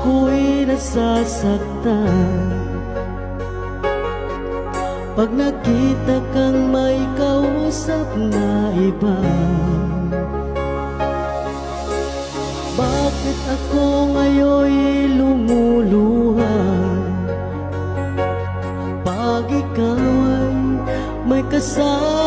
ako'y nasasaktan pag nakita kang may kausap na iba. Bakit ako ngayon'y lumuluha pag ikaw ay may kasama?